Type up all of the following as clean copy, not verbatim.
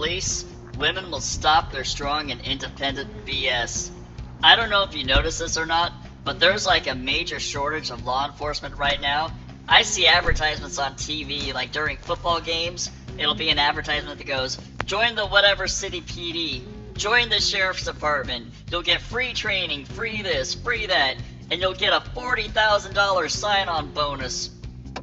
police, women will stop their strong and independent BS. I don't know if you notice this or not, but there's like a major shortage of law enforcement right now. I see advertisements on TV, like during football games, it'll be an advertisement that goes, join the whatever city PD, join the sheriff's department, you'll get free training, free this, free that, and you'll get a $40,000 sign-on bonus.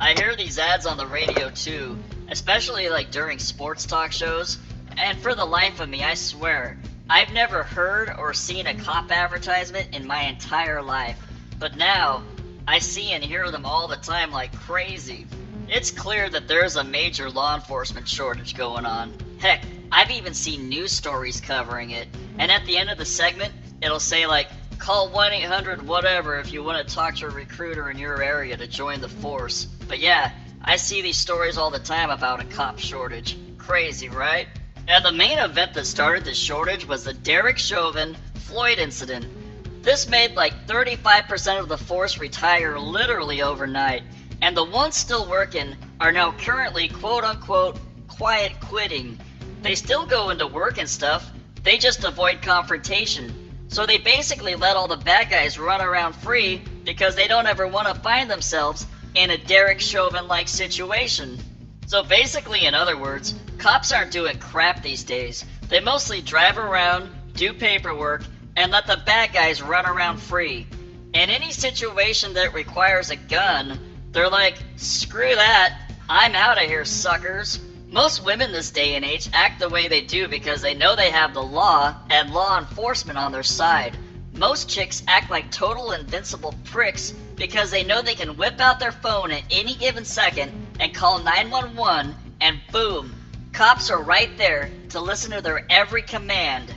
I hear these ads on the radio too, especially like during sports talk shows, and for the life of me, I swear, I've never heard or seen a cop advertisement in my entire life, but now, I see and hear them all the time like crazy. It's clear that there's a major law enforcement shortage going on. Heck, I've even seen news stories covering it, and at the end of the segment, it'll say like, call 1-800-whatever if you want to talk to a recruiter in your area to join the force. But yeah, I see these stories all the time about a cop shortage. Crazy, right? And the main event that started this shortage was the Derek Chauvin Floyd incident. This made like 35% of the force retire literally overnight, and the ones still working are now currently quote-unquote quiet quitting. They still go into work and stuff, they just avoid confrontation. So they basically let all the bad guys run around free because they don't ever want to find themselves in a Derek Chauvin-like situation. So basically, in other words, cops aren't doing crap these days. They mostly drive around, do paperwork, and let the bad guys run around free. In any situation that requires a gun, they're like, screw that, I'm out of here, suckers. Most women this day and age act the way they do because they know they have the law and law enforcement on their side. Most chicks act like total invincible pricks because they know they can whip out their phone at any given second and call 911 and boom, cops are right there to listen to their every command.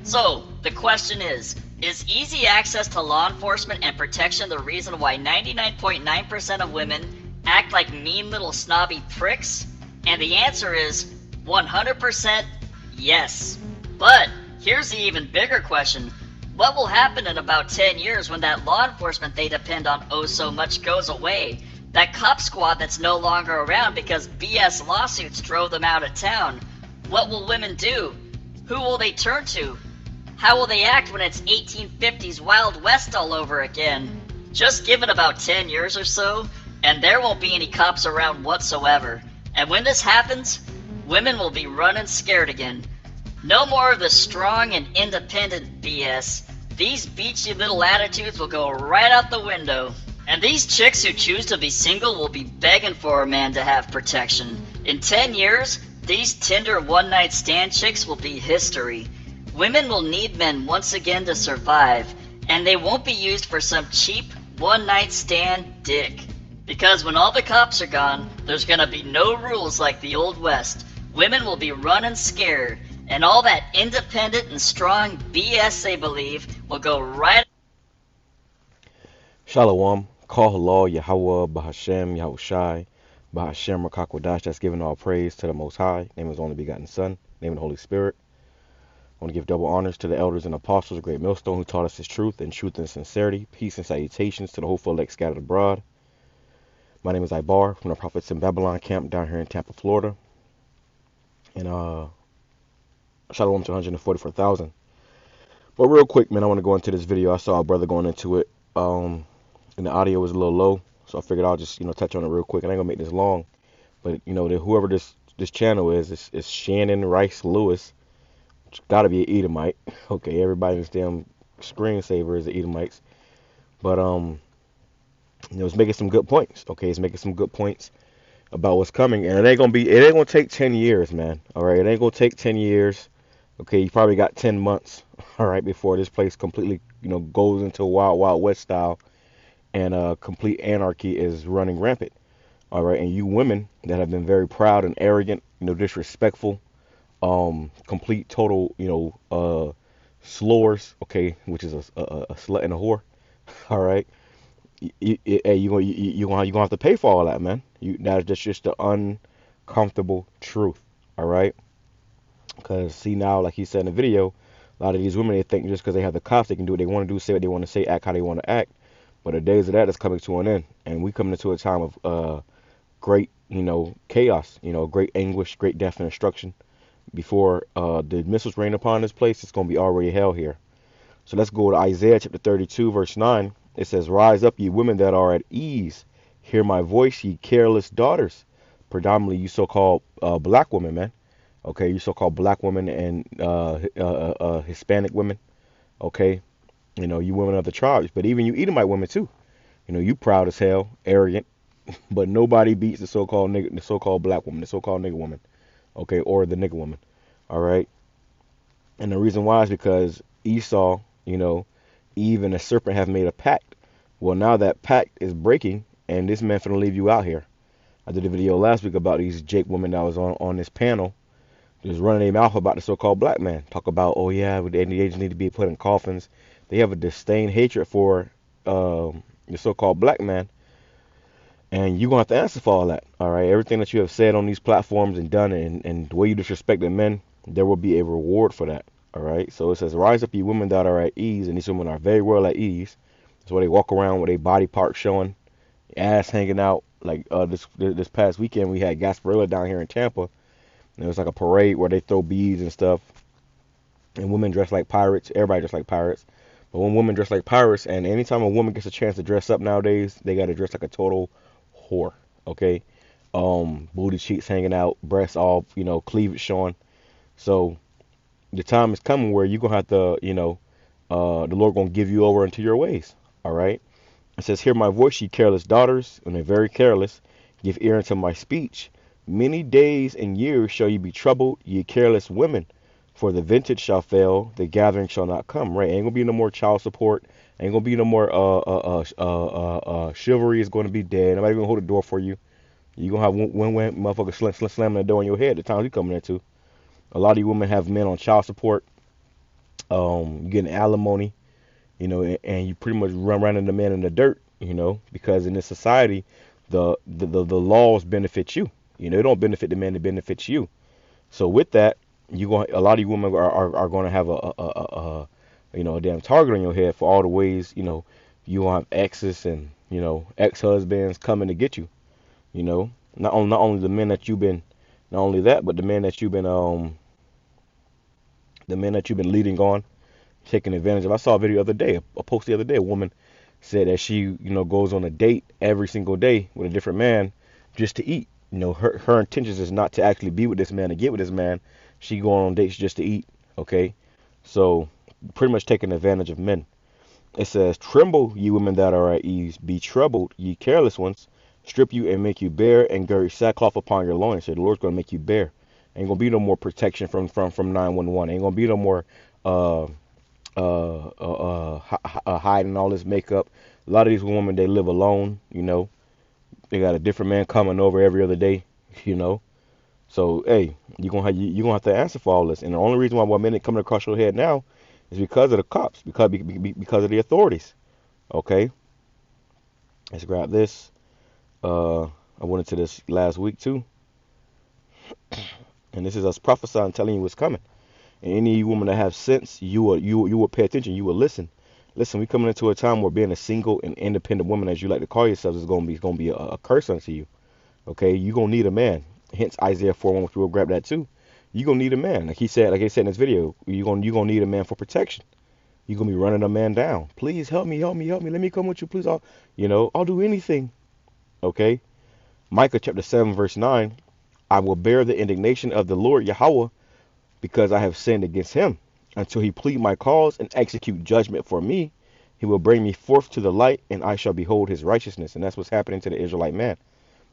So, the question is easy access to law enforcement and protection the reason why 99.9% of women act like mean little snobby pricks? And the answer is 100% yes. But here's the even bigger question. What will happen in about 10 years when that law enforcement they depend on oh so much goes away? That cop squad that's no longer around because BS lawsuits drove them out of town. What will women do? Who will they turn to? How will they act when it's 1850s Wild West all over again? Just give it about 10 years or so, and there won't be any cops around whatsoever. And when this happens, women will be running scared again. No more of the strong and independent BS. These beachy little attitudes will go right out the window. And these chicks who choose to be single will be begging for a man to have protection. In 10 years, these Tinder one-night stand chicks will be history. Women will need men once again to survive, and they won't be used for some cheap one-night stand dick. Because when all the cops are gone, there's gonna be no rules like the Old West. Women will be running scared, and all that independent and strong BS they believe will go right. Shalom, call halal, YAHAWAH, BAHASHAM, YAHWASHI, BAHASHAM, QADASH, that's giving all praise to the Most High, name of His only begotten Son, name of the Holy Spirit. I want to give double honors to the elders and apostles of Great Millstone who taught us His truth and sincerity, peace and salutations to the hopeful elect scattered abroad. My name is Ibar from the Prophets in Babylon camp down here in Tampa, Florida. And shalom to 144,000. But real quick, man, I want to go into this video. I saw a brother going into it, and the audio was a little low, so I figured I'll just touch on it real quick. And I ain't gonna make this long, but whoever this channel is, it's Shannon Rice Lewis. It's got to be an Edomite. Okay, everybody in this damn screensaver is the Edomites, but it's making some good points. Okay, it's making some good points about what's coming, and it ain't gonna take 10 years, man. All right, it ain't gonna take 10 years. Okay, you probably got 10 months. All right, before this place completely, goes into Wild Wild West style, and complete anarchy is running rampant. All right, and you women that have been very proud and arrogant, disrespectful, complete total, slurs. Okay, which is a slut and a whore. All right. You're gonna have to pay for all that, man. That's just the uncomfortable truth. All right, because see now, like he said in the video, a lot of these women, they think just because they have the cops, they can do what they want to do, say what they want to say, act how they want to act. But the days of that is coming to an end, and we coming into a time of great, chaos, great anguish, great death and destruction. Before the missiles rain upon this place, it's going to be already hell here. So let's go to Isaiah chapter 32, verse 9. It says, Rise up, ye women that are at ease. Hear my voice, ye careless daughters. Predominantly, you so-called black women, man. Okay, you so-called black women and Hispanic women. Okay, you know, you women of the tribes. But even you Edomite women, too. You know, you proud as hell, arrogant. But nobody beats the so-called nigga, the so-called black woman, the so-called nigga woman. Okay, or the nigga woman. All right. And the reason why is because Esau, you know, Eve and the serpent have made a pact. Well, now that pact is breaking, and this man finna leave you out here. I did a video last week about these Jake women that was on this panel, just running their mouth about the so-called black man. Talk about, oh yeah, the agents need to be put in coffins. They have a disdain, hatred for the so-called black man, and you're gonna have to answer for all that. All right, everything that you have said on these platforms and done, and the way you disrespected men, there will be a reward for that. All right, so it says, rise up, ye women that are at ease, and these women are very well at ease. That's why they walk around with a body part showing, ass hanging out. Like this past weekend, we had Gasparilla down here in Tampa, and it was like a parade where they throw beads and stuff, and women dress like pirates. Everybody dress like pirates, but when women dress like pirates, and anytime a woman gets a chance to dress up nowadays, they got to dress like a total whore. Okay, booty cheeks hanging out, breasts all, you know, cleavage showing. So the time is coming where you're gonna have to, you know, the Lord gonna give you over into your ways. All right. It says, hear my voice, ye careless daughters, and they're very careless. Give ear unto my speech. Many days and years shall ye be troubled, ye careless women. For the vintage shall fail, the gathering shall not come. Right? Ain't gonna be no more child support. Ain't gonna be no more chivalry is gonna be dead. Nobody gonna hold the door for you. You gonna have one motherfucker slamming the door in your head the time you coming into. A lot of you women have men on child support. You getting alimony, you know, and you pretty much run around in the man in the dirt, you know, because in this society, the laws benefit you. You know, they don't benefit the man; it benefits you. So with that, a lot of you women are going to have you know, a damn target on your head for all the ways, you know, you will have exes and, you know, ex-husbands coming to get you. You know, not only the men that you've been, not only that, but the men that you've been leading on, taking advantage of. I saw a video the other day, a post the other day. A woman said that she, you know, goes on a date every single day with a different man just to eat. You know, her intentions is not to actually be with this man or get with this man. She going on dates just to eat. Okay, so pretty much taking advantage of men. It says, tremble, ye women that are at ease. Be troubled, ye careless ones. Strip you and make you bare, and gird sackcloth upon your loins. So the Lord's going to make you bare. Ain't going to be no more protection from 911. Ain't going to be no more hiding all this makeup. A lot of these women, they live alone, you know. They got a different man coming over every other day, you know. So hey, you're gonna have to answer for all this. And the only reason why men are coming across your head now is because of the cops, because of the authorities. Okay, let's grab this. I went into this last week too, and this is us prophesying, telling you what's coming. And any woman that have sense, you will pay attention. You will listen. Listen, we coming into a time where being a single and independent woman, as you like to call yourselves, is gonna be a curse unto you. Okay, you gonna need a man. Hence Isaiah 4:1, which we'll grab that too. You gonna need a man, like I said in this video. You gonna need a man for protection. You gonna be running a man down. Please help me. Let me come with you, please. I'll do anything. Okay. Micah chapter 7 verse 9. I will bear the indignation of the Lord Yahawah, because I have sinned against him. Until he plead my cause and execute judgment for me, he will bring me forth to the light, and I shall behold his righteousness. And that's what's happening to the Israelite man.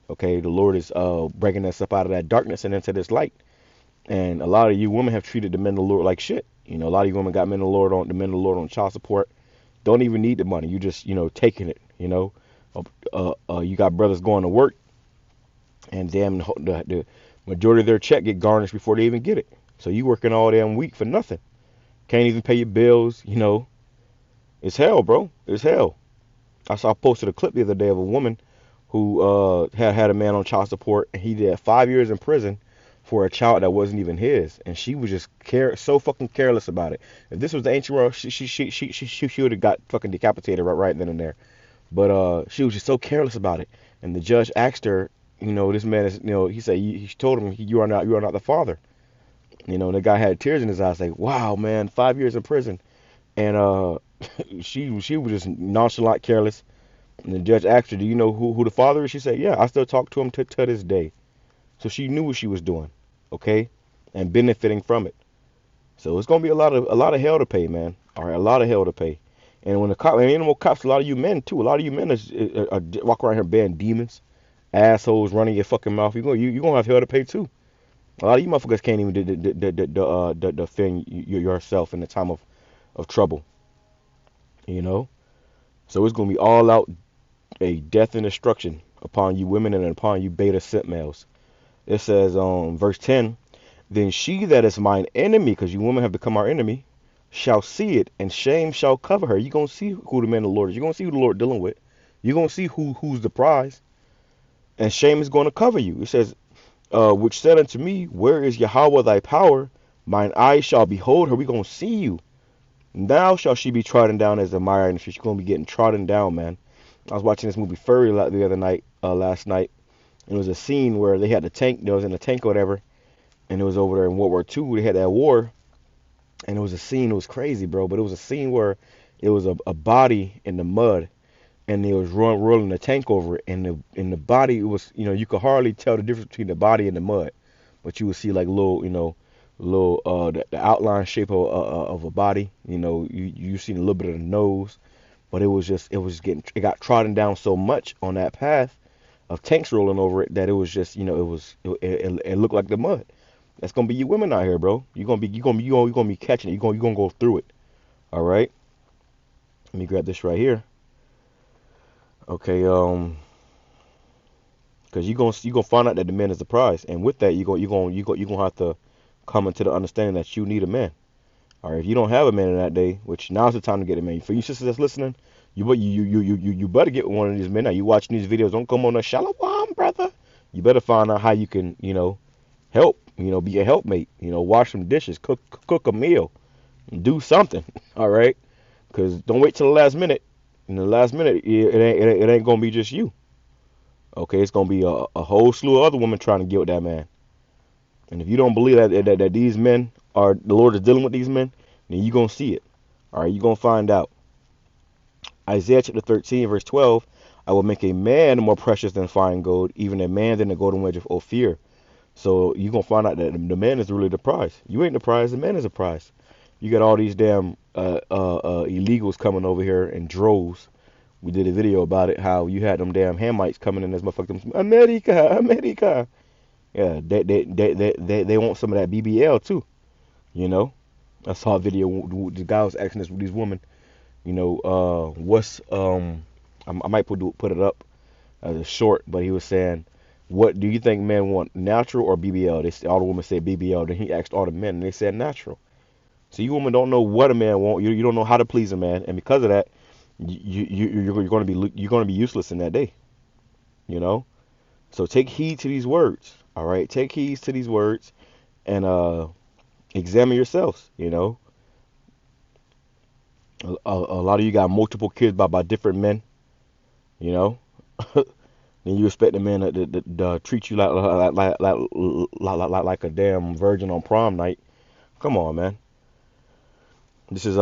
Okay, the Lord is bringing us up out of that darkness and into this light. And a lot of you women have treated the men of the Lord like shit. You know, a lot of you women got the men of the Lord on child support. Don't even need the money. You just, you know, taking it. You know, you got brothers going to work, and damn, the majority of their check get garnished before they even get it. So you working all damn week for nothing. Can't even pay your bills. You know, it's hell, bro. It's hell. I posted a clip the other day of a woman who had a man on child support, and he did 5 years in prison for a child that wasn't even his, and she was just so fucking careless about it. If this was the ancient world, she would have got fucking decapitated right then and there. But she was just so careless about it, and the judge asked her, you know, this man is, you know, he said, he told him, you are not the father. You know, and the guy had tears in his eyes, like, wow, man, 5 years in prison. And she was just nonchalant, careless. And the judge asked her, do you know who the father is? She said, yeah, I still talk to him to this day. So she knew what she was doing, okay, and benefiting from it. So it's gonna be a lot of hell to pay, man. All right, a lot of hell to pay. And when the cop, and ain't no more cops, a lot of you men too. A lot of you men are walk around here being demons, assholes, running your fucking mouth. You gonna have hell to pay too. A lot of you motherfuckers can't even defend yourself in the time of trouble. You know. So it's gonna be all out a death and destruction upon you women and upon you beta simp males. It says verse 10, then she that is mine enemy, because you women have become our enemy, shall see it, and shame shall cover her. You're going to see who the man of the Lord is. You're going to see who the Lord dealing with. You're going to see who's the prize, and shame is going to cover you. It says, which said unto me, where is Yahawah thy power? Mine eyes shall behold her. We're going to see you. Now shall she be trodden down as a mire, and she's going to be getting trodden down, man. I was watching this movie Furry the other night, last night. And it was a scene where they had the tank, they was in a tank or whatever, and it was over there in World War II. They had that war, and it was a scene. It was crazy, bro. But it was a scene where it was a body in the mud, and they was rolling the tank over it, and the body, it was, you could hardly tell the difference between the body and the mud, but you would see like little, the outline shape of a body. You see a little bit of the nose, but it got trodden down so much on that path of tanks rolling over it that it was just, it looked like the mud. That's gonna be you women out here, bro. You're gonna be catching it. You're gonna go through it. All right. Let me grab this right here. Okay. Because you gonna find out that the man is the prize, and with that, you gonna have to come into the understanding that you need a man. All right. If you don't have a man in that day, which now's the time to get a man. For you sisters that's listening, you better get one of these men. Now you watching these videos, don't come on a shallow brother. You better find out how you can, help, be a helpmate, wash some dishes, cook a meal, do something. All right, because don't wait till the last minute. In the last minute, it ain't gonna be just you. Okay, it's gonna be a whole slew of other women trying to get with that man. And if you don't believe that these men are, the Lord is dealing with these men, then you gonna see it. All right, you gonna find out. Isaiah chapter 13, verse 12, I will make a man more precious than fine gold, even a man than the golden wedge of Ophir. So you're going to find out that the man is really the prize. You ain't the prize, the man is the prize. You got all these damn illegals coming over here in droves. We did a video about it, how you had them damn Hamites coming in as motherfuckers. America, America. Yeah, they want some of that BBL too, I saw a video, the guy was asking these women, what's I might put it up as a short, but he was saying, what do you think men want, natural or BBL? All the women said BBL. Then he asked all the men, and they said natural. So you women don't know what a man want. You don't know how to please a man, and because of that, you're going to be useless in that day. So take heed to these words. All right, take heed to these words, and examine yourselves. A lot of you got multiple kids by different men, then you expect the man to treat you like a damn virgin on prom night. Come on, man. This is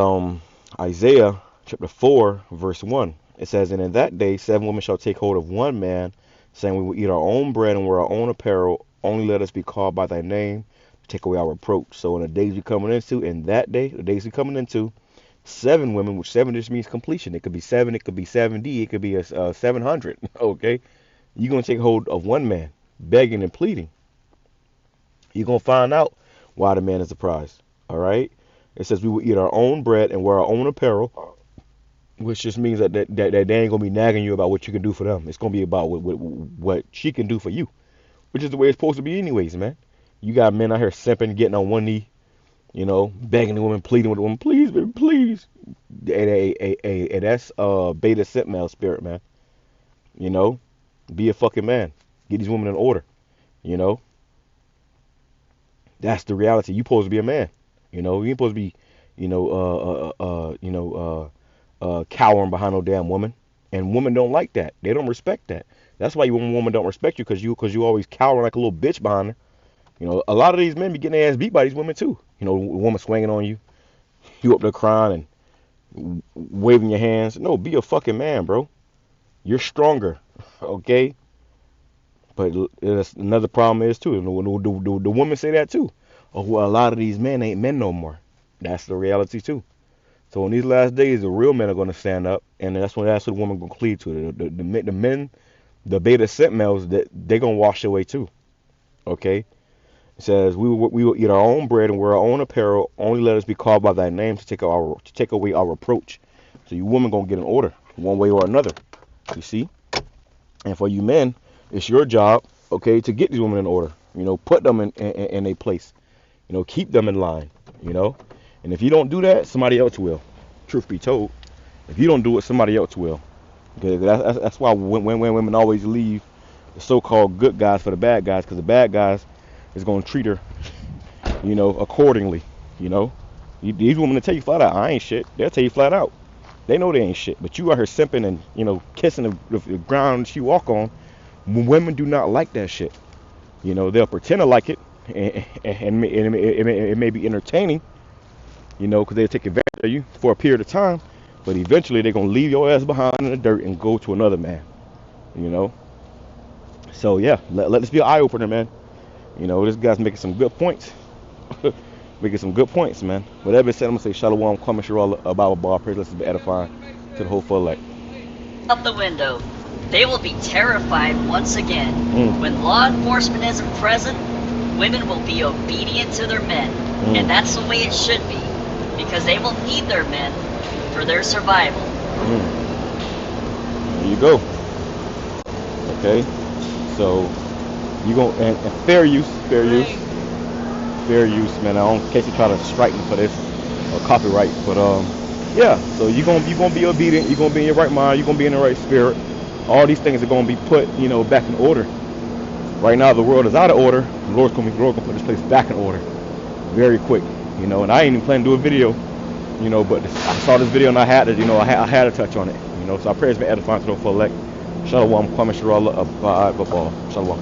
Isaiah chapter 4, verse 1. It says, and in that day 7 women shall take hold of one man, saying, we will eat our own bread and wear our own apparel. Only let us be called by thy name, to take away our reproach. So in the days we coming into, in that day, the days we coming into, 7 women, which 7 just means completion. It could be 7, it could be 70, it could be 700. Okay, you're gonna take hold of one man, begging and pleading. You're gonna find out why the man is the prize. All right. It says we will eat our own bread and wear our own apparel, which just means that they ain't gonna be nagging you about what you can do for them. It's gonna be about what she can do for you, which is the way it's supposed to be, anyways, man. You got men out here simping, getting on one knee, begging the woman, pleading with the woman, please, baby, please. And that's beta simp male spirit, man. Be a fucking man. Get these women in order. That's the reality. You supposed to be a man. You ain't supposed to be, cowering behind no damn woman. And women don't like that. They don't respect that. That's why women don't respect you, because you always cowering like a little bitch behind her. You know, a lot of these men be getting their ass beat by these women too. You know, a woman swinging on you, you up there crying and waving your hands. No, be a fucking man, bro. You're stronger, okay? But another problem is too. The women say that too. Oh, well, a lot of these men ain't men no more. That's the reality too. So in these last days, the real men are going to stand up, and that's what the woman going to cleave to. The men, the beta scent males, that they going to wash away too. Okay. It says we will eat our own bread and wear our own apparel. Only let us be called by thy name to take away our reproach. So you women going to get an order one way or another. You see. And for you men, it's your job, okay, to get these women in order. You know, put them in a place. You know, keep them in line. You know. And if you don't do that, somebody else will. Truth be told, if you don't do it, somebody else will. Okay, that's why when women always leave the so-called good guys for the bad guys, because the bad guys is going to treat her, you know, accordingly. You know, these women will tell you flat out, I ain't shit. They'll tell you flat out, they know they ain't shit. But you out here simping and, you know, kissing the ground she walk on. Women do not like that shit. You know, they'll pretend to like it, and it may be entertaining. You know, because they'll take advantage of you for a period of time, but eventually they're going to leave your ass behind in the dirt and go to another man, you know. So, yeah, let this be an eye-opener, man. You know, this guy's making some good points. Making some good points, man. With that being said, I'm going to say Shalom, Kwame Sharala, about bar. Praise, let's be edifying to the whole full elect. Out the window, they will be terrified once again. When law enforcement isn't present, women will be obedient to their men. And that's the way it should be. Because they will need their men for their survival. There you go. Okay, so you go and fair use, man. I don't in case you try to strike me for this or copyright, but yeah. So you're gonna be obedient. You're gonna be in your right mind. You're gonna be in the right spirit. All these things are gonna be put, you know, back in order. Right now the world is out of order. The Lord's gonna put this place back in order very quick. You know, and I ain't even planning to do a video, you know, but I saw this video and I had to, you know, I had to touch on it, you know. So I pray it's been edifying to the full elect. Shalom, Kwame Sharala, Shalom.